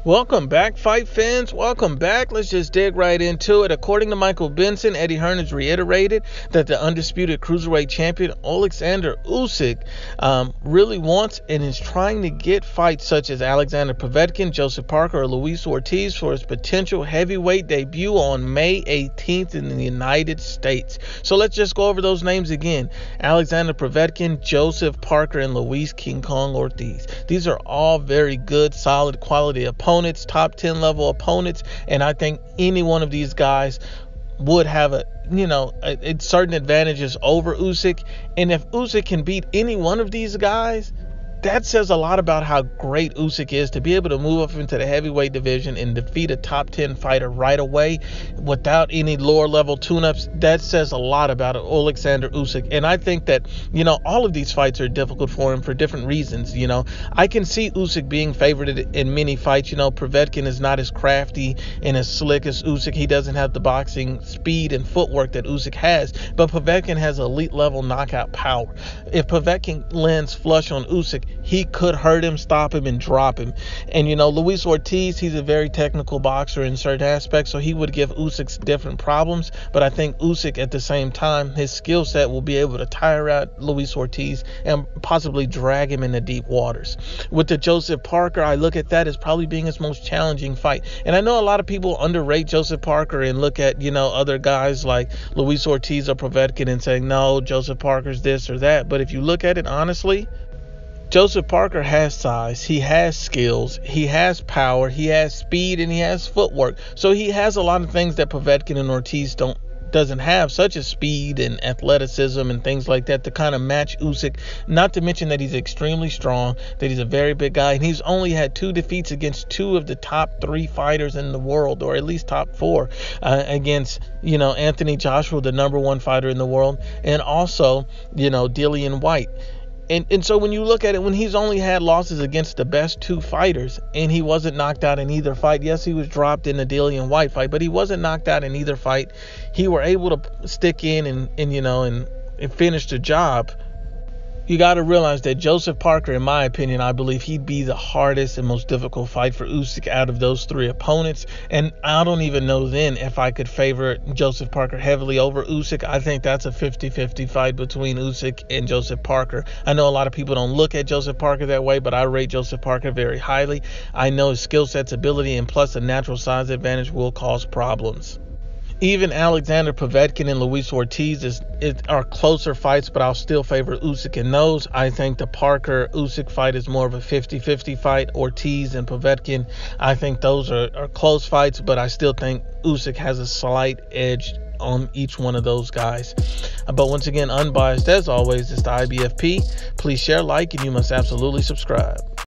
Welcome back, fight fans. Welcome back. Let's just dig right into it. According to Michael Benson, Eddie Hearn has reiterated that the undisputed cruiserweight champion Oleksandr Usyk really wants and is trying to get fights such as Alexander Povetkin, Joseph Parker, or Luis Ortiz for his potential heavyweight debut on May 18th in the United States. So let's just go over those names again. Alexander Povetkin, Joseph Parker, and Luis King Kong Ortiz. These are all very good, solid, quality opponents, top 10 level opponents, and I think any one of these guys would have certain advantages over Usyk. And if Usyk can beat any one of these guys, that says a lot about how great Usyk is to be able to move up into the heavyweight division and defeat a top 10 fighter right away without any lower level tune-ups. That says a lot about Oleksandr Usyk. And I think that, all of these fights are difficult for him for different reasons. I can see Usyk being favored in many fights. Povetkin is not as crafty and as slick as Usyk. He doesn't have the boxing speed and footwork that Usyk has, but Povetkin has elite level knockout power. If Povetkin lands flush on Usyk, he could hurt him, stop him, and drop him. And, Luis Ortiz, he's a very technical boxer in certain aspects, so he would give Usyk different problems. But I think Usyk, at the same time, his skill set will be able to tire out Luis Ortiz and possibly drag him into deep waters. With the Joseph Parker, I look at that as probably being his most challenging fight. And I know a lot of people underrate Joseph Parker and look at, other guys like Luis Ortiz or Povetkin and saying, no, Joseph Parker's this or that. But if you look at it honestly, Joseph Parker has size, he has skills, he has power, he has speed, and he has footwork. So he has a lot of things that Povetkin and Ortiz doesn't have, such as speed and athleticism and things like that to kind of match Usyk. Not to mention that he's extremely strong, that he's a very big guy, and he's only had 2 defeats against 2 of the top 3 fighters in the world, or at least top 4, against Anthony Joshua, the #1 fighter in the world, and also Dillian White. And so when you look at it, when he's only had losses against the best 2 fighters and he wasn't knocked out in either fight, yes, he was dropped in the Dillian White fight, but he wasn't knocked out in either fight. He were able to stick in and finish the job. You got to realize that Joseph Parker, in my opinion, I believe he'd be the hardest and most difficult fight for Usyk out of those 3 opponents. And I don't even know then if I could favor Joseph Parker heavily over Usyk. I think that's a 50-50 fight between Usyk and Joseph Parker. I know a lot of people don't look at Joseph Parker that way, but I rate Joseph Parker very highly. I know his skill set's ability and plus a natural size advantage will cause problems. Even Alexander Povetkin and Luis Ortiz are closer fights, but I'll still favor Usyk in those. I think the Parker-Usyk fight is more of a 50-50 fight. Ortiz and Povetkin, I think those are close fights, but I still think Usyk has a slight edge on each one of those guys. But once again, unbiased as always, it's the Ibfp. Please share, like, and you must absolutely subscribe.